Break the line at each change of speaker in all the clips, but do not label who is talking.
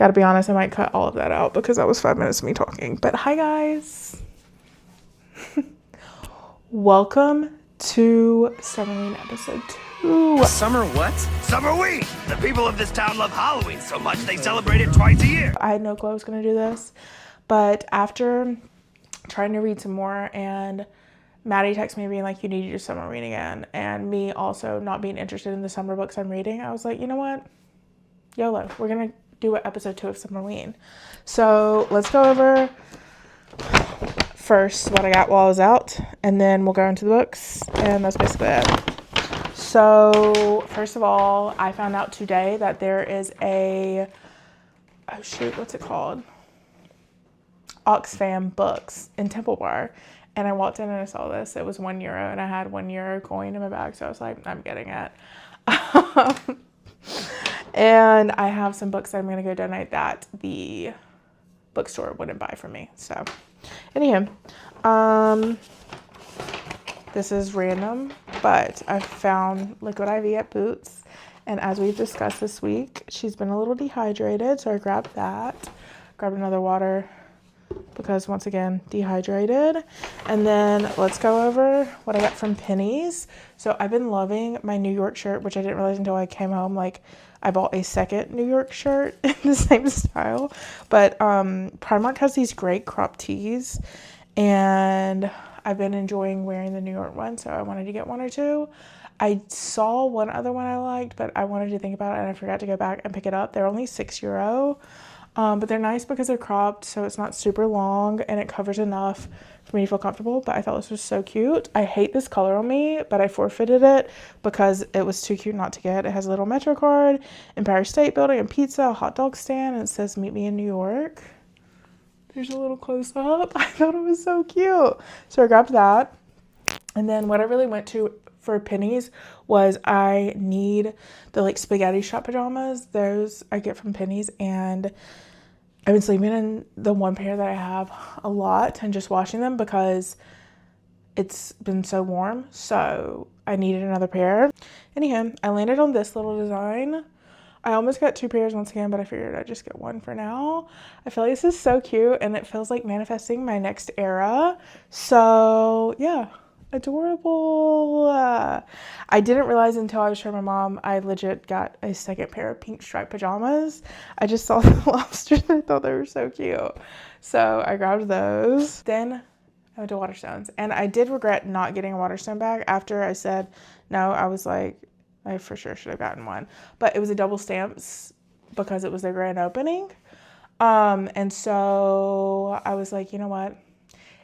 Gotta be honest, I might cut all of that out because that was 5 minutes of me talking. But hi guys. Welcome to Summerween episode 2.
Summer what? Summerween! The people of this town love Halloween so much they celebrate it twice a year.
I had no clue I was gonna do this, but after trying to read some more and Maddie texted me being like, you need to do Summerween again, and me also not being interested in the summer books I'm reading, I was like, you know what? YOLO. We're gonna do episode 2 of Summerween. So let's go over first what I got while I was out, and then we'll go into the books, and that's basically it. So first of all, I found out today that there is a, oh shoot, what's it called? Oxfam Books in Temple Bar. And I walked in and I saw this. It was €1 and I had €1 coin in my bag. So I was like, I'm getting it. And I have some books that I'm going to go donate that the bookstore wouldn't buy for me. So anywho, this is random, but I found Liquid IV at Boots. And as we've discussed this week, she's been a little dehydrated. So I grabbed that, grabbed another water, because once again, dehydrated. And then let's go over what I got from Penny's. So I've been loving my New York shirt, which I didn't realize until I came home. Like, I bought a second New York shirt in the same style. But Primark has these great crop tees, and I've been enjoying wearing the New York one, so I wanted to get one or two. I saw one other one I liked, but I wanted to think about it, and I forgot to go back and pick it up. They're only €6. But they're nice because they're cropped, so it's not super long and it covers enough for me to feel comfortable. But I thought this was so cute. I hate this color on me, but I forfeited it because it was too cute not to get. It has a little Metro card, Empire State Building, and pizza, a hot dog stand, and it says meet me in New York. There's a little close up. I thought it was so cute. So I grabbed that. And then what I really went to for Penny's was I need the like spaghetti shop pajamas. Those I get from Penny's, and I've been sleeping in the one pair that I have a lot and just washing them because it's been so warm. So I needed another pair. Anyhow, I landed on this little design. I almost got 2 pairs once again, but I figured I'd just get one for now. I feel like this is so cute, and it feels like manifesting my next era. So yeah. Adorable. I didn't realize until I was showing my mom I legit got a second pair of pink striped pajamas. I just saw the lobsters and I thought they were so cute. So I grabbed those. Then I went to Waterstones, and I did regret not getting a Waterstone bag. After I said no, I was like, I for sure should have gotten one. But it was a double stamps because it was their grand opening. And so I was like, you know what?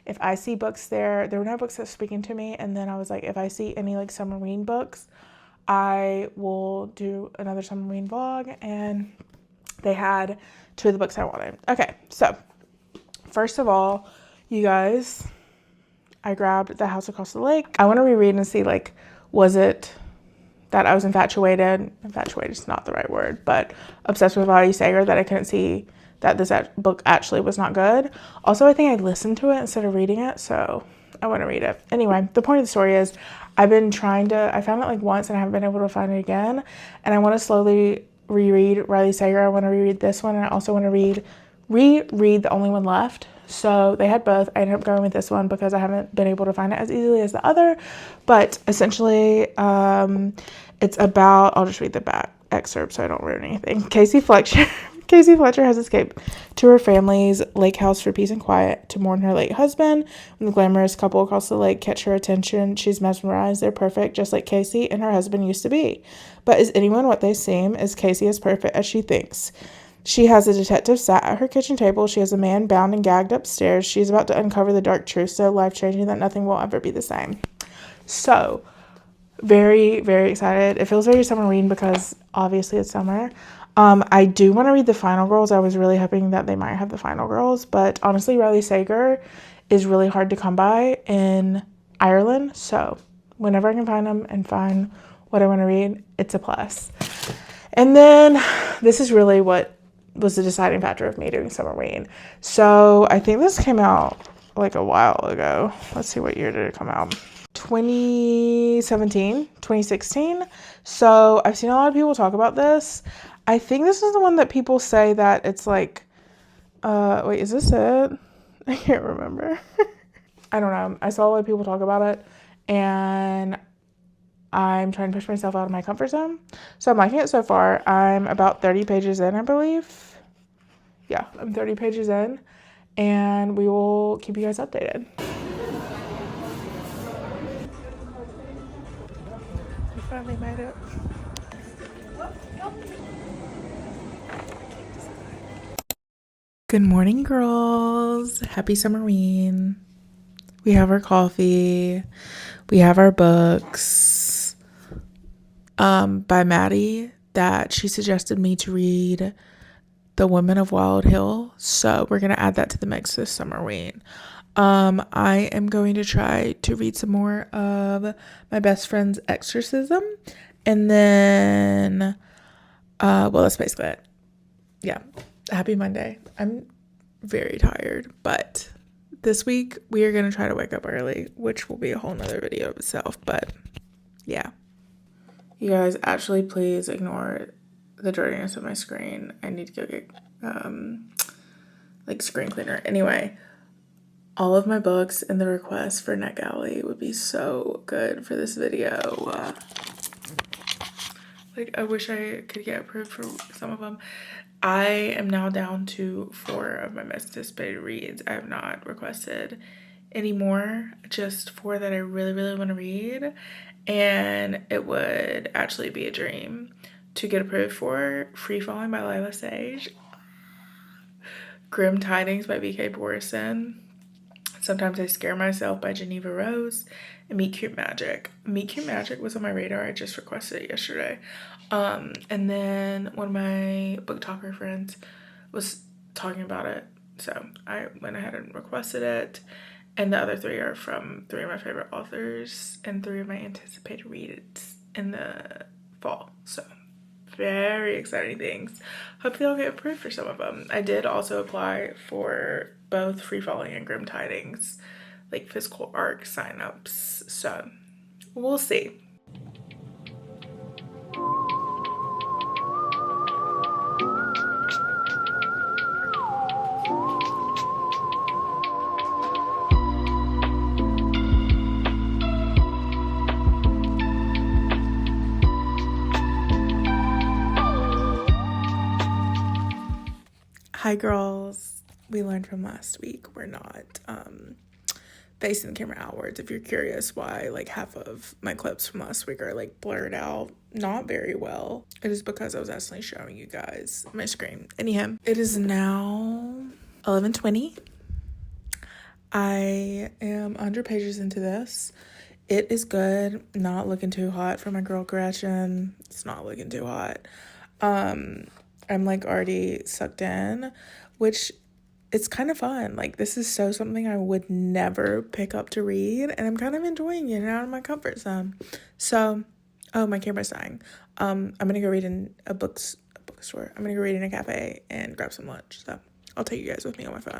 If I see books there were no books that were speaking to me. And then I was like, if I see any like Summerween books, I will do another Summerween vlog. And they had 2 of the books I wanted. Okay, so first of all, you guys, I grabbed The House Across the Lake. I want to reread and see, like, was it that I was infatuated? Infatuated is not the right word, but obsessed with Riley Sager that I couldn't see that this book actually was not good. Also, I think I listened to it instead of reading it, so I want to read it. Anyway, the point of the story is I've been trying to, I found it like once and I haven't been able to find it again, and I want to slowly reread Riley Sager. I want to reread this one, and I also want to reread The Only One Left. So they had both. I ended up going with this one because I haven't been able to find it as easily as the other, but essentially it's about, I'll just read the back excerpt so I don't ruin anything. Casey Fletcher has escaped to her family's lake house for peace and quiet to mourn her late husband. When the glamorous couple across the lake catch her attention, she's mesmerized. They're perfect, just like Casey and her husband used to be. But is anyone what they seem? Is Casey as perfect as she thinks? She has a detective sat at her kitchen table. She has a man bound and gagged upstairs. She's about to uncover the dark truth, so life-changing that nothing will ever be the same. So, very, very excited. It feels very Summerween because obviously it's summer. I do want to read The Final Girls. I was really hoping that they might have The Final Girls, but honestly, Riley Sager is really hard to come by in Ireland, so whenever I can find them and find what I want to read, it's a plus. And then this is really what was the deciding factor of me doing Summerween. So I think this came out like a while ago. Let's see, what year did it come out? 2017, 2016. So I've seen a lot of people talk about this. I think this is the one that people say that it's like, wait, is this it? I can't remember. I don't know. I saw a lot of people talk about it, and I'm trying to push myself out of my comfort zone. So I'm liking it so far. I'm about 30 pages in, I believe. Yeah, I'm 30 pages in, and we will keep you guys updated. We finally made it. Good morning, girls. Happy summerween. We have our coffee. We have our books by Maddie that she suggested me to read, The Women of Wild Hill. So we're going to add that to the mix this summerween. I am going to try to read some more of my best friend's Exorcism. And then, well, that's basically it. Yeah. Happy Monday. I'm very tired, but this week we are going to try to wake up early, which will be a whole nother video of itself, but yeah. You guys, actually please ignore the dirtiness of my screen. I need to go get like screen cleaner. Anyway, all of my books and the request for NetGalley would be so good for this video. Like, I wish I could get approved for some of them. I am now down to 4 of my most anticipated reads. I have not requested any more, just 4 that I really, really want to read. And it would actually be a dream to get approved for Free Falling by Lila Sage, Grim Tidings by B.K. Borison, Sometimes I Scare Myself by Geneva Rose, and Meet Cute Magic. Meet Cute Magic was on my radar. I just requested it yesterday. And then one of my book talker friends was talking about it, so I went ahead and requested it. And the other 3 are from 3 of my favorite authors and 3 of my anticipated reads in the fall. So very exciting things. Hopefully I'll get approved for some of them. I did also apply for both Free Falling and Grim Tidings, like physical ARC signups. So we'll see. Hi girls, we learned from last week we're not facing the camera outwards. If you're curious why like half of my clips from last week are like blurred out not very well, it is because I was accidentally showing you guys my screen. Anyhow, it is now 11:20. I am 100 pages into this. It is good, not looking too hot for my girl Gretchen. It's not looking too hot. I'm like already sucked in, which it's kind of fun. Like, this is so something I would never pick up to read, and I'm kind of enjoying it out of my comfort zone. So, oh, my camera's dying. I'm gonna go read in a bookstore. I'm gonna go read in a cafe and grab some lunch. So I'll take you guys with me on my phone.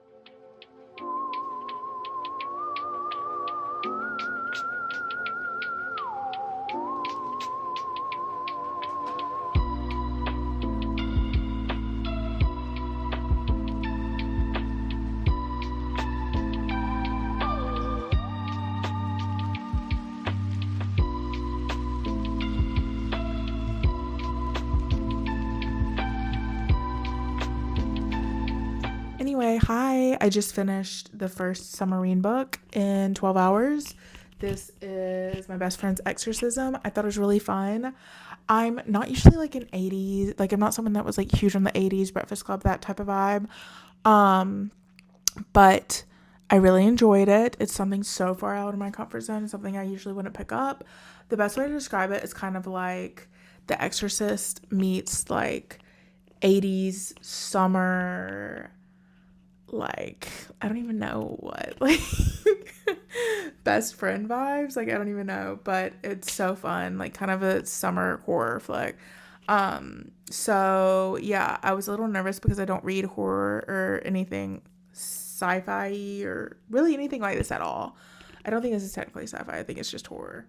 Anyway, hi. I just finished the first summerween book in 12 hours. This is my best friend's Exorcism. I thought it was really fun. I'm not usually like an 80s, like I'm not someone that was like huge on the 80s, Breakfast Club, that type of vibe. But I really enjoyed it. It's something so far out of my comfort zone, something I usually wouldn't pick up. The best way to describe it is kind of like The Exorcist meets like 80s summer, like I don't even know what, like best friend vibes, like I don't even know, but it's so fun, like kind of a summer horror flick. So yeah, I was a little nervous because I don't read horror or anything sci-fi or really anything like this at all. I don't think this is technically sci-fi. I think it's just horror.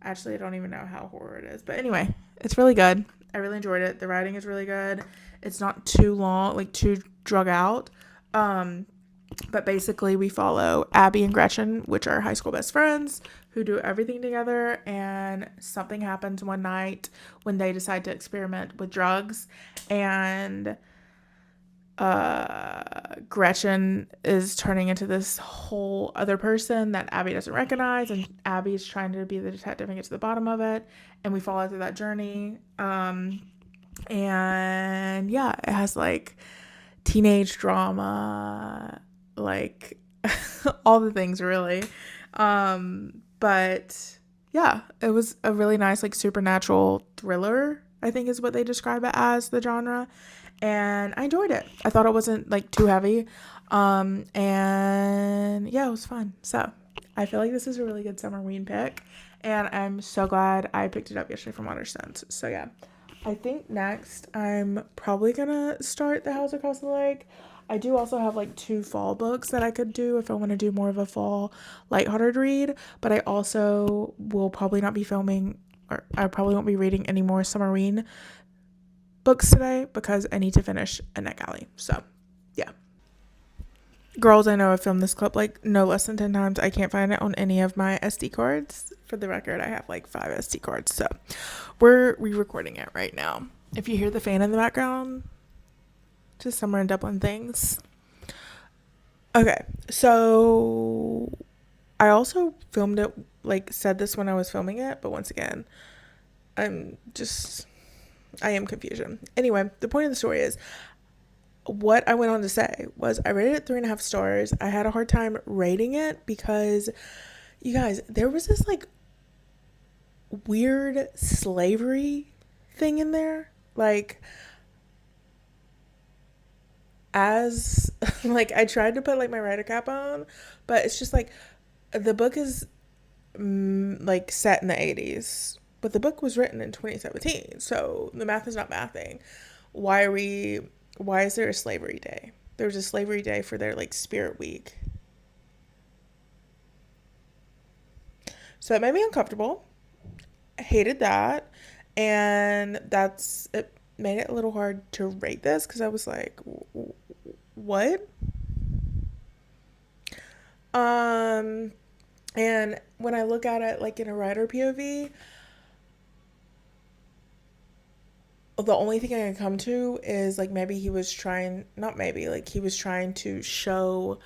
Actually, I don't even know how horror it is. But anyway, it's really good. I really enjoyed it. The writing is really good. It's not too long, like too drug out. But basically we follow Abby and Gretchen, which are high school best friends who do everything together, and something happens one night when they decide to experiment with drugs, and Gretchen is turning into this whole other person that Abby doesn't recognize, and Abby's trying to be the detective and get to the bottom of it, and we follow through that journey. And yeah, it has like teenage drama, like all the things really. But yeah, it was a really nice like supernatural thriller, I think is what they describe it as, the genre. And I enjoyed it. I thought it wasn't like too heavy. And yeah, it was fun. So I feel like this is a really good summerween pick, and I'm so glad I picked it up yesterday from Waterstones. So yeah, I think next I'm probably gonna start The House Across the Lake. I do also have like 2 fall books that I could do if I want to do more of a fall lighthearted read, but I also will probably not be filming, or I probably won't be reading any more summerween books today because I need to finish A Neck Alley. So yeah, girls, I know I've filmed this clip like no less than 10 times. I can't find it on any of my SD cards. For the record, I have like 5 SD cards, so we're re-recording it right now. If you hear the fan in the background, just Summer in Dublin things. Okay, so I also filmed it, like said this when I was filming it, but once again, I am confusion. Anyway, the point of the story is, what I went on to say was I rated it 3.5 stars. I had a hard time rating it because, you guys, there was this like weird slavery thing in there. Like, as like I tried to put like my writer cap on, but it's just like the book is like set in the 80s, but the book was written in 2017, so the math is not mathing. Why is there a slavery day? There was a slavery day for their like spirit week, so it made me uncomfortable. I hated that, and that's it. Made it a little hard to rate this because I was like, what? And when I look at it like in a writer POV, the only thing I can come to is like maybe he was trying to show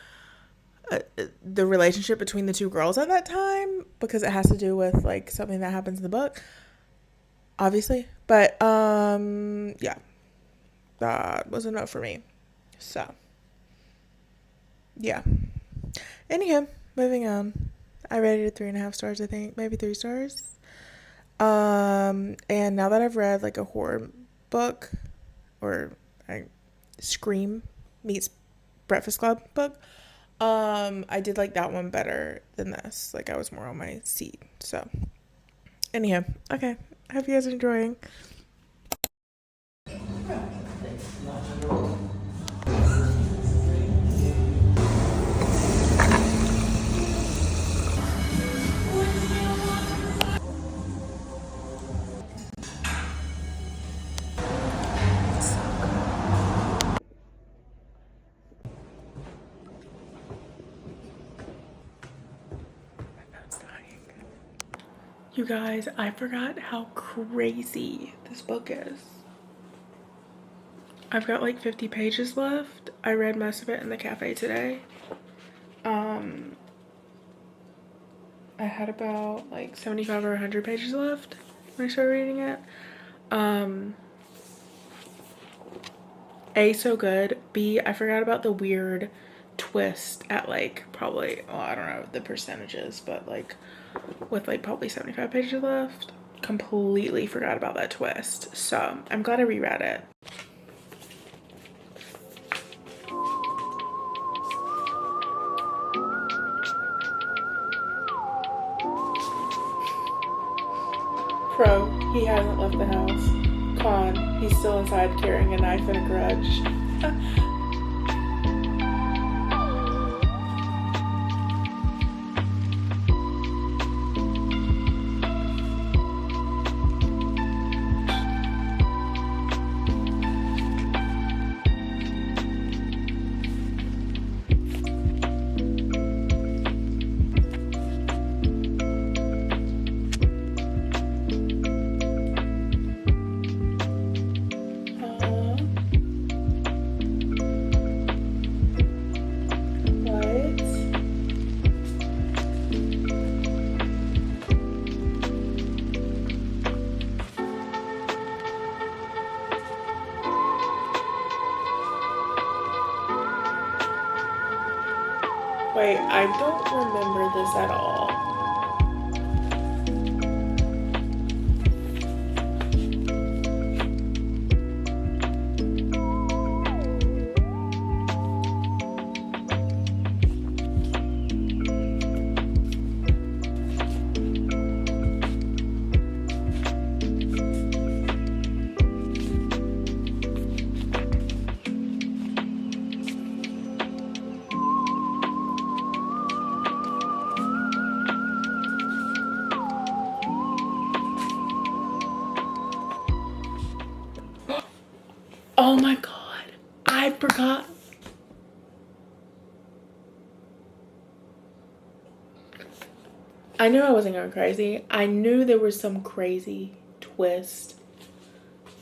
the relationship between the 2 girls at that time, because it has to do with like something that happens in the book, obviously. But yeah, that was enough for me. So yeah, anywho, moving on. I rated it 3.5 stars, I think, maybe 3 stars. And now that I've read like a horror book, or Scream meets Breakfast Club book, I did like that one better than this. Like I was more on my seat. So anyhow, okay, I hope you guys are enjoying. You guys, I forgot how crazy this book is. I've got like 50 pages left. I read most of it in the cafe today. I had about like 75 or 100 pages left when I started reading it. A, so good. B, I forgot about the weird twist at like probably, well, I don't know the percentages, but like with like probably 75 pages left, completely forgot about that twist. So I'm glad I reread it. Pro, he hasn't left the house. Con, he's still inside carrying a knife and a grudge. Wait, I don't remember this at all. Oh my god, I forgot. I knew I wasn't going crazy. I knew there was some crazy twist.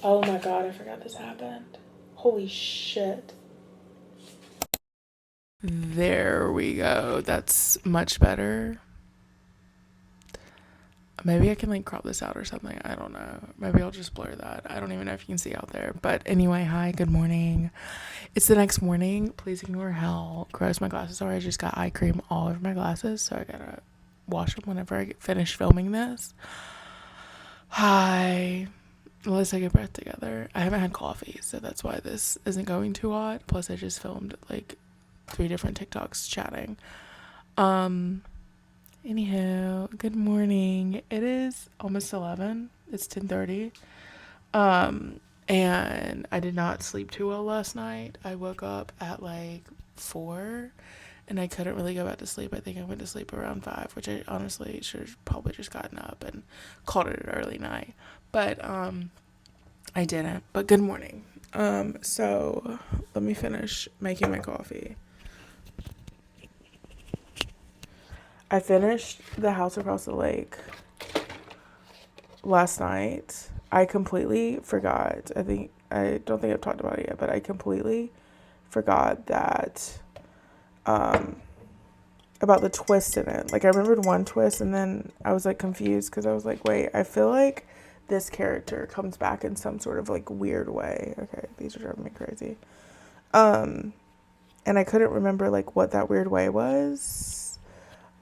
Oh my god, I forgot this happened. Holy shit. There we go. That's much better. Maybe I can like crop this out or something. I don't know. Maybe I'll just blur that. I don't even know if you can see out there. But anyway, hi, good morning. It's the next morning. Please ignore how gross my glasses are. I just got eye cream all over my glasses, so I gotta wash them whenever I finish filming this. Hi. Let's take a breath together. I haven't had coffee, so that's why this isn't going too hot. Plus, I just filmed like 3 different TikToks chatting. Anyhow, good morning. It is almost 11. It's 10:30. And I did not sleep too well last night. I woke up at like 4 and I couldn't really go back to sleep. I think I went to sleep around 5, which I honestly should have probably just gotten up and called it an early night. But I didn't. But good morning. So let me finish making my coffee. I finished The House Across the Lake last night. I completely forgot. I don't think I've talked about it yet, but I completely forgot that about the twist in it. Like I remembered one twist and then I was like confused because I was like, wait, I feel like this character comes back in some sort of like weird way. Okay, these are driving me crazy. And I couldn't remember like what that weird way was.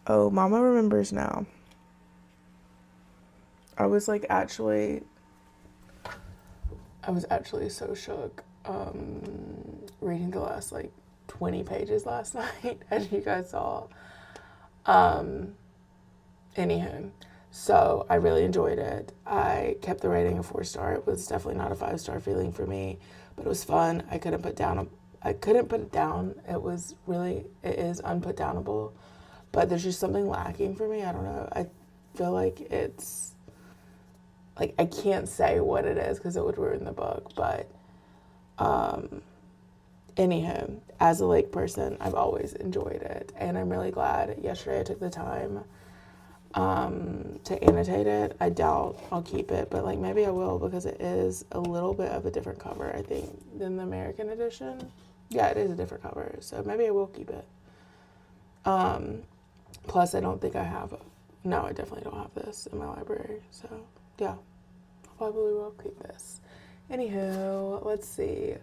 Oh, Mama remembers now. I was actually so shook reading the last 20 pages last night, as you guys saw. Anywho, so I really enjoyed it. I kept the rating a 4-star. It was definitely not a 5-star feeling for me, but it was fun. I couldn't put it down. It is unputdownable. But there's just something lacking for me. I don't know. I feel like it's, I can't say what it is because it would ruin the book. But, anywho, as a lake person, I've always enjoyed it. And I'm really glad yesterday I took the time to annotate it. I doubt I'll keep it, but, maybe I will because it is a little bit of a different cover, I think, than the American edition. Yeah, it is a different cover. So maybe I will keep it. Plus, I don't think I have no, I definitely don't have this in my library. So, yeah, I probably will keep this. Anywho, let's see.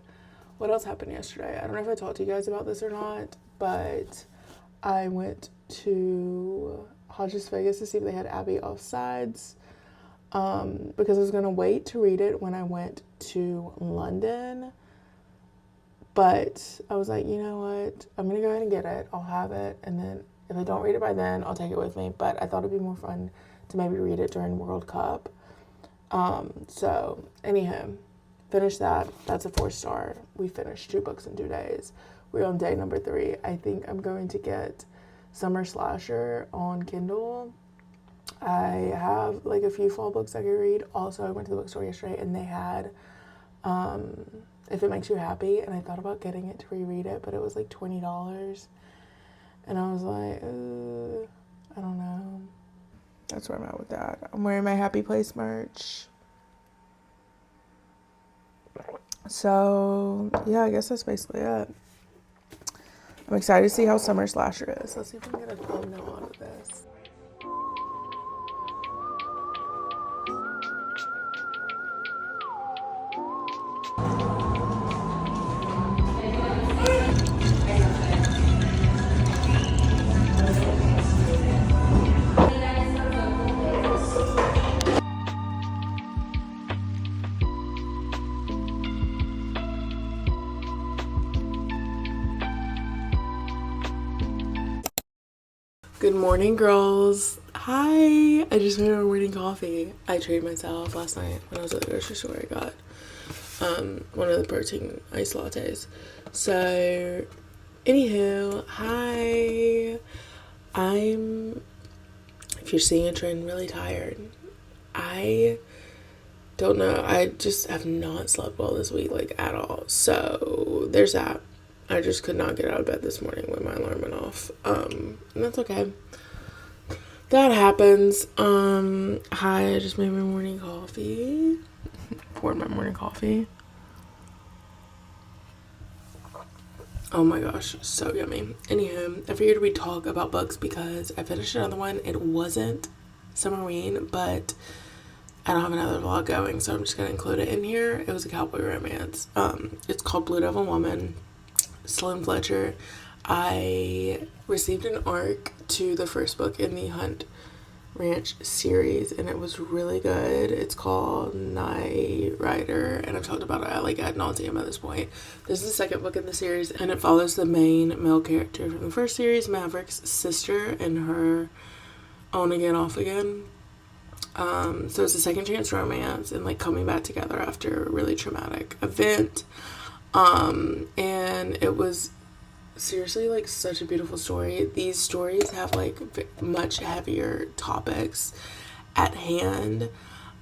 What else happened yesterday? I don't know if I talked to you guys about this or not, but I went to Hodges Vegas to see if they had Abby Offsides because I was going to wait to read it when I went to London. But I was like, you know what? I'm going to go ahead and get it. I'll have it. And then if I don't read it by then, I'll take it with me. But I thought it'd be more fun to maybe read it during World Cup. So, anyhow, finished that. That's a 4-star. We finished 2 books in 2 days. We're on day number 3. I think I'm going to get Summer Slasher on Kindle. I have a few fall books I could read. Also, I went to the bookstore yesterday and they had If It Makes You Happy, and I thought about getting it to reread it, but it was $20. And I was like, I don't know. That's where I'm at with that. I'm wearing my Happy Place merch. So, yeah, I guess that's basically it. I'm excited to see how Summer Slasher is. Let's see if we can get a thumbnail out of this.
Good morning, girls. Hi. I just made my morning coffee. I treated myself last night when I was at the grocery store. I got one of the protein iced lattes. So, anywho, hi. If you're seeing a trend, really tired. I don't know. I just have not slept well this week, like, at all. So, there's that. I just could not get out of bed this morning when my alarm went off. And that's okay. That happens. Hi, I just made my morning coffee. Poured my morning coffee. Oh my gosh, so yummy. Anywho, I figured we'd talk about books because I finished another one. It wasn't summerween, but I don't have another vlog going, so I'm just gonna include it in here. It was a cowboy romance. It's called Blue Devil Woman. Sloan Fletcher. I received an ARC to the first book in the Hunt Ranch series, and it was really good. It's called Night Rider, and I've talked about it like ad nauseum at this point. This is the second book in the series, and it follows the main male character from the first series, Maverick's sister, and her on again, off again. So it's a second chance romance and like coming back together after a really traumatic event. And it was seriously like such a beautiful story. These stories have like much heavier topics at hand,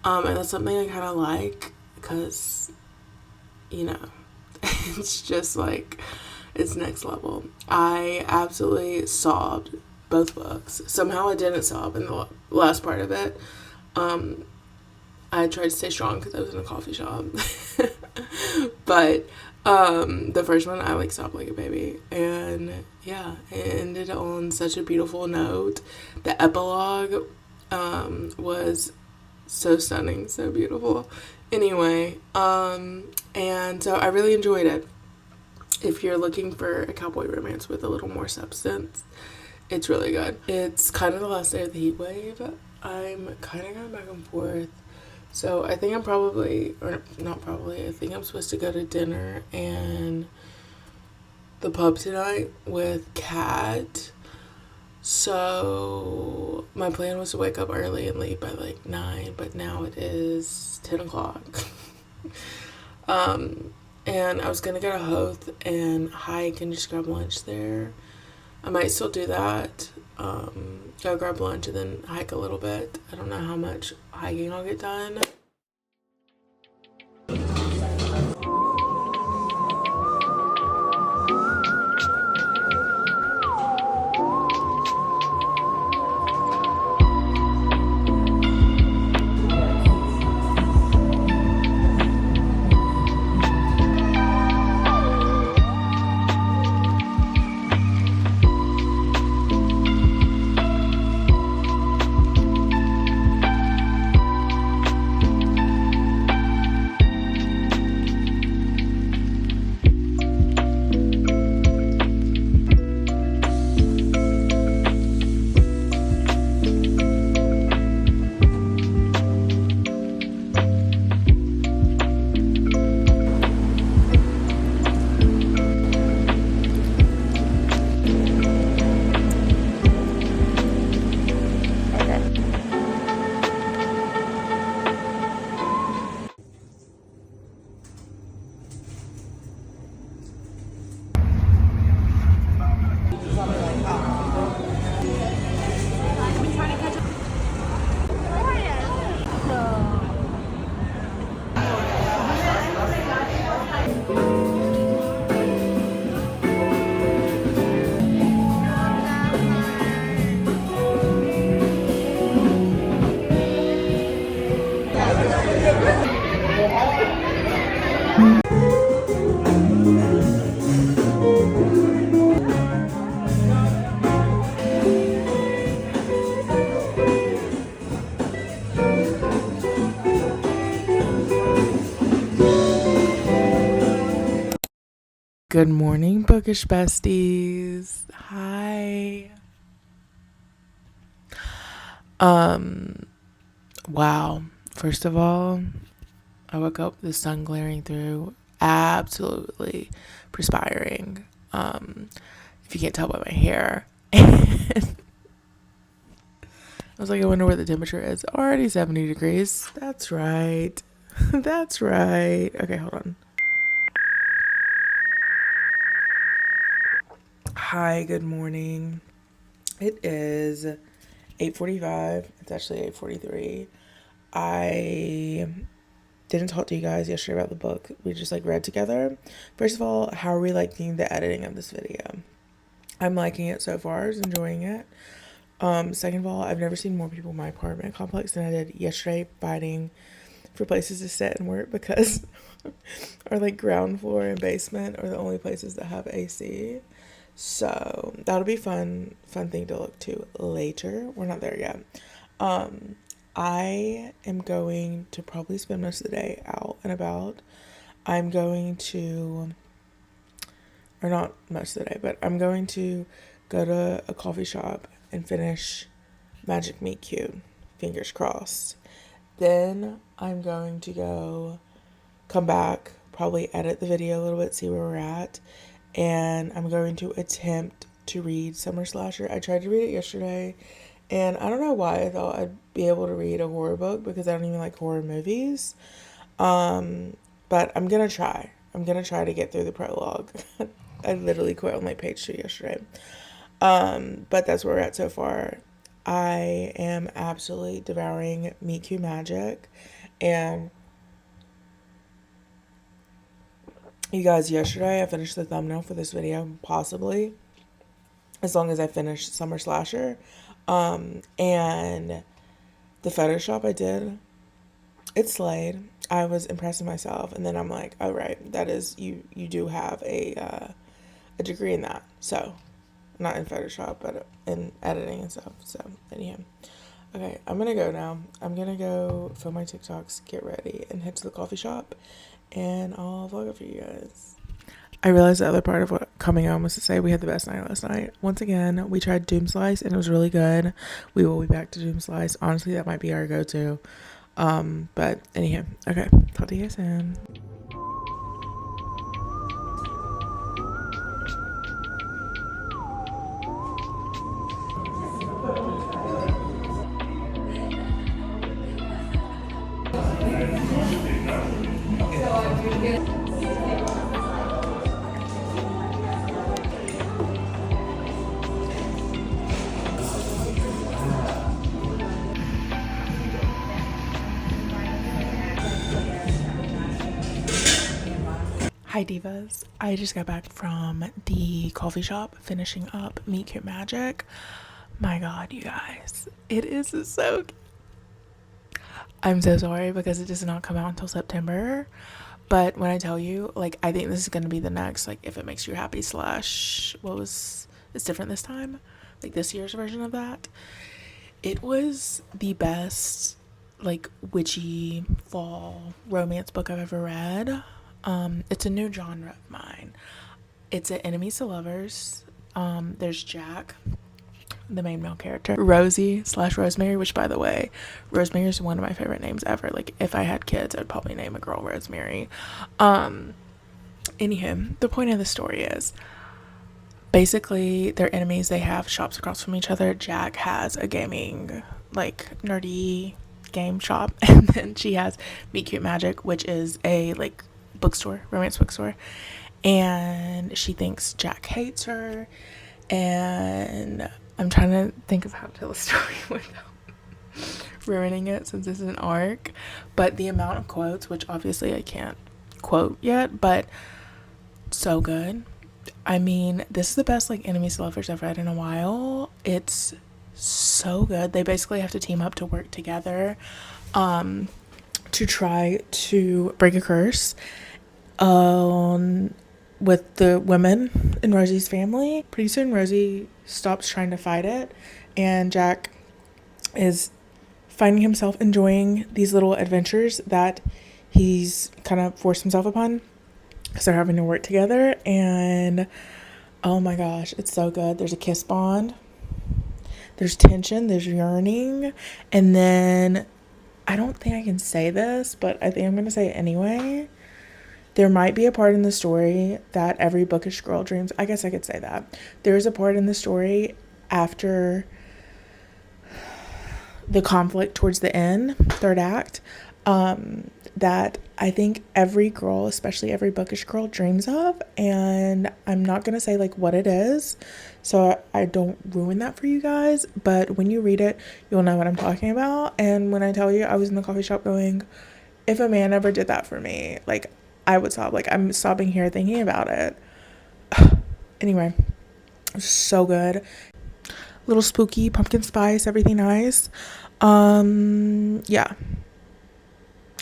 and that's something I kind of like because, you know, it's just like it's next level. I absolutely sobbed both books. Somehow I didn't sob in the last part of it. I tried to stay strong because I was in a coffee shop. But the first one I like sobbed like a baby, and yeah, it ended on such a beautiful note. The epilogue was so stunning, so beautiful. Anyway, and so I really enjoyed it. If you're looking for a cowboy romance with a little more substance, it's really good. It's kind of the last day of the heat wave. I'm kind of going back and forth. So I think I'm probably, or not probably, I think I'm supposed to go to dinner and the pub tonight with Kat. So my plan was to wake up early and leave by like 9, but now it is 10 o'clock. And I was going to go to Hoth and hike and just grab lunch there. I might still do that. Go grab lunch and then hike a little bit. I don't know how much hiking I'll get done. Good morning, bookish besties. Hi. Wow. First of all, I woke up with the sun glaring through, absolutely perspiring. If you can't tell by my hair. I was like, I wonder what the temperature is. Already 70 degrees. That's right. That's right. Okay, hold on. Hi, good morning. It is 8:45. It's actually 8:43. I didn't talk to you guys yesterday about the book we just like read together. First of all, how are we liking the editing of this video? I'm liking it so far. I was enjoying it. Second of all, I've never seen more people in my apartment complex than I did yesterday fighting for places to sit and work because our like ground floor and basement are the only places that have AC. So that'll be fun thing to look to later. We're not there yet. I am going to probably spend most of the day out and about. I'm going to, or not most of the day, but I'm going to go to a coffee shop and finish Magic Meet Cute. Fingers crossed. Then I'm going to come back, probably edit the video a little bit, see where we're at. And I'm going to attempt to read Summer Slasher. I tried to read it yesterday, and I don't know why I thought I'd be able to read a horror book because I don't even like horror movies. But I'm gonna try. I'm gonna try to get through the prologue. I literally quit on like page 2 yesterday. But that's where we're at so far. I am absolutely devouring Meet Cute Magic, and you guys, yesterday I finished the thumbnail for this video, possibly, as long as I finish Summer Slasher. And the photo shop I did, it slayed. I was impressed with myself, and then I'm like, oh right, that is, you do have a degree in that. So, not in Photoshop, but in editing and stuff. So, anyhow. Okay, I'm gonna go now. I'm gonna go film my TikToks, get ready, and head to the coffee shop, and I'll vlog it for you guys. I realized the other part of what coming home was to say we had the best night last night. Once again, we tried Doom Slice, and it was really good. We will be back to Doom Slice. Honestly, that might be our go-to. But anyhow, okay, talk to you guys soon. Hi divas, I just got back from the coffee shop finishing up Meet Cute Magic. My god, you guys, it is so good. I'm so sorry because it does not come out until September, but when I tell you, like, I think this is going to be the next, like, If It Makes You Happy / it's different this time, like this year's version of that. It was the best, like, witchy fall romance book I've ever read. It's a new genre of mine. It's an enemies to lovers. There's Jack, the main male character, Rosie / Rosemary, which, by the way, Rosemary is one of my favorite names ever. Like, if I had kids, I'd probably name a girl Rosemary. Anywho, the point of the story is basically they're enemies. They have shops across from each other. Jack has a gaming, like, nerdy game shop, and then she has Meet Cute Magic, which is a, like, bookstore, romance bookstore, and she thinks Jack hates her, and I'm trying to think of how to tell the story without ruining it since this is an arc, but the amount of quotes, which obviously I can't quote yet, but so good. I mean, this is the best, like, enemies to lovers I've read in a while. It's so good. They basically have to team up to work together to try to break a curse with the women in Rosie's family. Pretty soon Rosie stops trying to fight it, and Jack is finding himself enjoying these little adventures that he's kind of forced himself upon because they're having to work together. And oh my gosh, it's so good. There's a kiss bond, there's tension, there's yearning, and then I don't think I can say this, but I think I'm gonna say it anyway. There might be a part in the story that every bookish girl dreams. I guess I could say that. There's a part in the story after
the conflict towards the end, third act, that I think every girl, especially every bookish girl, dreams of. And I'm not gonna say like what it is, so I don't ruin that for you guys, but when you read it, you'll know what I'm talking about. And when I tell you, I was in the coffee shop going, if a man ever did that for me, like, I would sob. Like, I'm sobbing here thinking about it. Anyway, so good. Little spooky, pumpkin spice, everything nice. Yeah.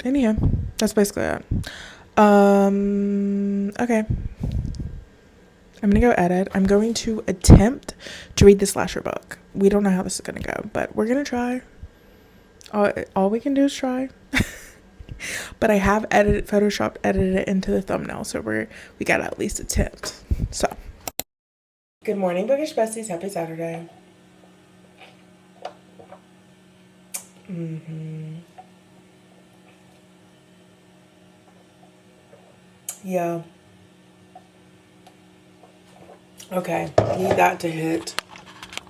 Anyhow, that's basically it. Okay. I'm gonna go edit. I'm going to attempt to read the slasher book. We don't know how this is gonna go, but we're gonna try. All we can do is try. But I have photoshopped edited it into the thumbnail, so we gotta at least attempt. So, good morning, bookish besties. Happy Saturday. Yeah. Okay, need that to hit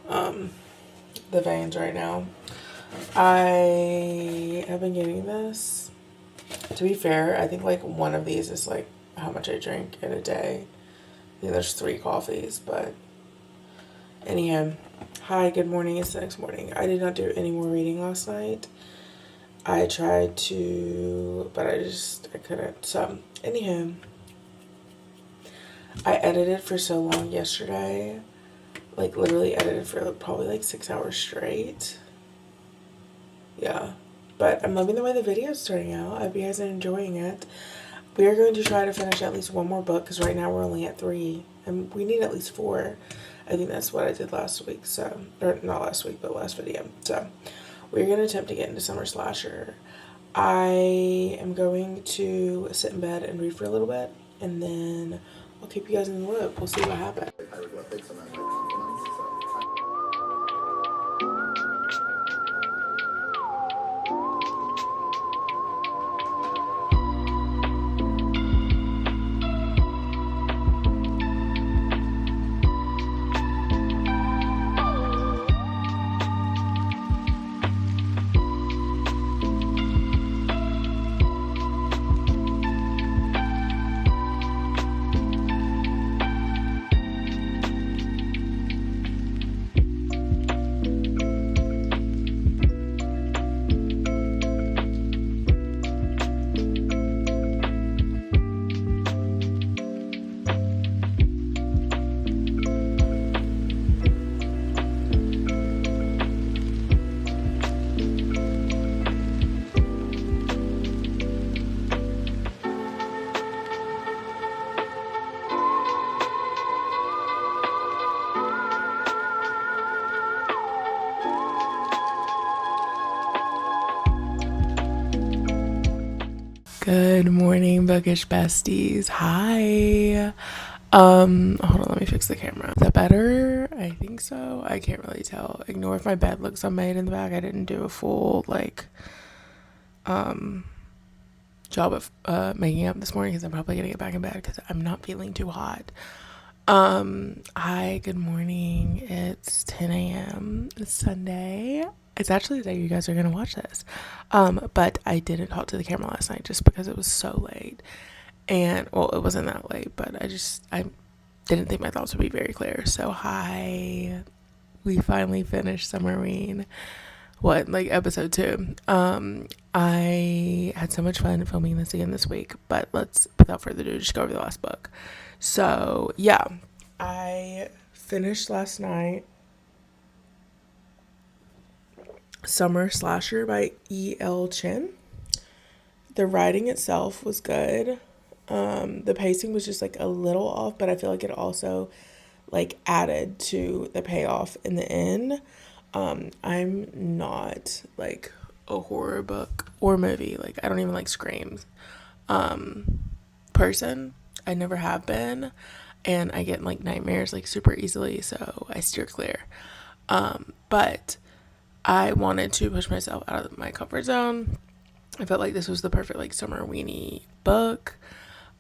the veins right now. I have been getting this. To be fair, I think like one of these is like how much I drink in a day. I think there's 3 coffees, but anyhow. Hi, good morning. It's the next morning. I did not do any more reading last night. I tried to, but I couldn't. So, anyhow, I edited for so long yesterday. Like, literally edited for probably like 6 hours straight. Yeah. But I'm loving the way the video is turning out. I hope you guys are enjoying it. We are going to try to finish at least one more book, because right now we're only at 3. And we need at least 4. I think that's what I did last week. So, or not last week, but last video. So, we're going to attempt to get into Summer Slasher. I am going to sit in bed and read for a little bit, and then I'll keep you guys in the loop. We'll see what happens. Good morning, bookish besties. Hi. Hold on, let me fix the camera. Is that better? I think so. I can't really tell. Ignore if my bed looks unmade in the back. I didn't do a full job of making up this morning, because I'm probably gonna get back in bed because I'm not feeling too hot. Hi, good morning. It's 10 a.m. It's Sunday. It's actually the day you guys are gonna watch this. But I didn't talk to the camera last night just because it was so late. And well, it wasn't that late, but I didn't think my thoughts would be very clear. So hi. We finally finished summerween. Like episode 2. I had so much fun filming this again this week, but let's, without further ado, just go over the last book. So yeah, I finished last night Summer Slasher by E.L. Chen. The writing itself was good. The pacing was just like a little off, but I feel like it also like added to the payoff in the end. I'm not like a horror book or movie, like I don't even like screams person. I never have been, and I get like nightmares like super easily, so I steer clear. But I wanted to push myself out of my comfort zone. I felt like this was the perfect like summer weenie book.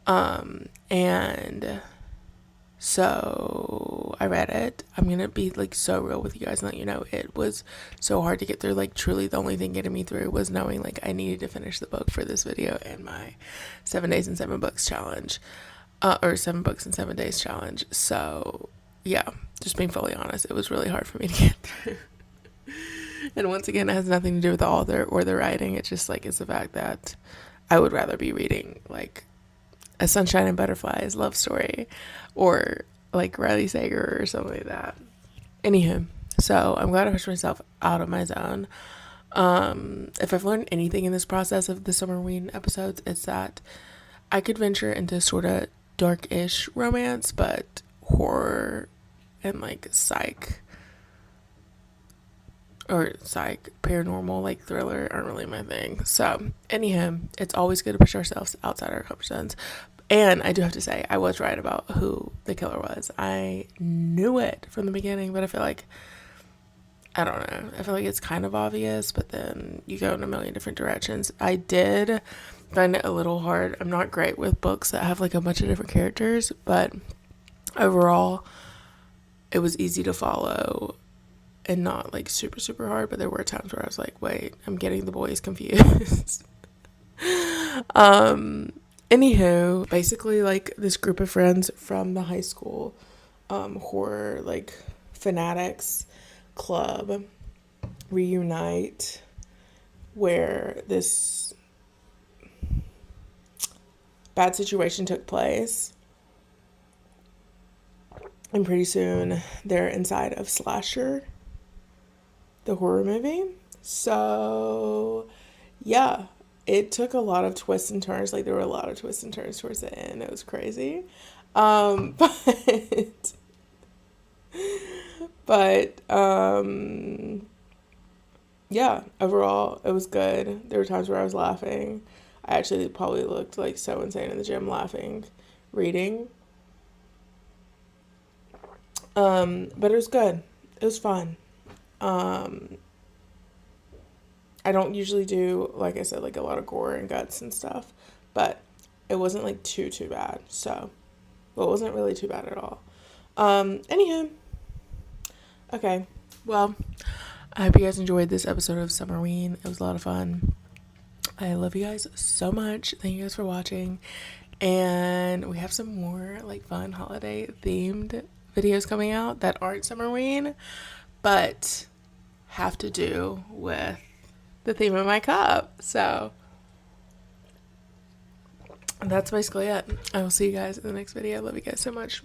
And
So I read it. I'm gonna be like so real with you guys and let you know it was so hard to get through. Like truly the only thing getting me through was knowing like I needed to finish the book for this video and my 7 days and 7 books challenge, or 7 books in 7 days challenge. So yeah, just being fully honest, it was really hard for me to get through. And once again, it has nothing to do with the author or the writing. It's just like it's the fact that I would rather be reading like a Sunshine and Butterflies love story or like Riley Sager or something like that. Anywho, so I'm glad I pushed myself out of my zone. If I've learned anything in this process of the summerween episodes, it's that I could venture into sort of dark-ish romance, but horror and like paranormal, like thriller aren't really my thing. So anyhow, it's always good to push ourselves outside our comfort zones. And I do have to say, I was right about who the killer was. I knew it from the beginning, but I feel like, I don't know, I feel like it's kind of obvious, but then you go in a million different directions. I did find it a little hard. I'm not great with books that have like a bunch of different characters, but overall it was easy to follow and not like super, super hard. But there were times where I was like, wait, I'm getting the boys confused. Anywho, basically like this group of friends from the high school horror like fanatics club reunite where this bad situation took place, and pretty soon they're inside of Slasher, the horror movie. So yeah, it took a lot of twists and turns. Like there were a lot of twists and turns towards the end. It was crazy. But yeah, overall it was good. There were times where I was laughing. I actually probably looked like so insane in the gym laughing, reading. But it was good. It was fun. I don't usually do, like I said, like a lot of gore and guts and stuff, but it wasn't like too bad. So, well, it wasn't really too bad at all. Anywho, okay, well, I hope you guys enjoyed this episode of Summerween. It was a lot of fun. I love you guys so much. Thank you guys for watching, and we have some more like fun holiday themed videos coming out that aren't Summerween, but have to do with the theme of my cup. So that's basically it. I will see you guys in the next video. Love you guys so much.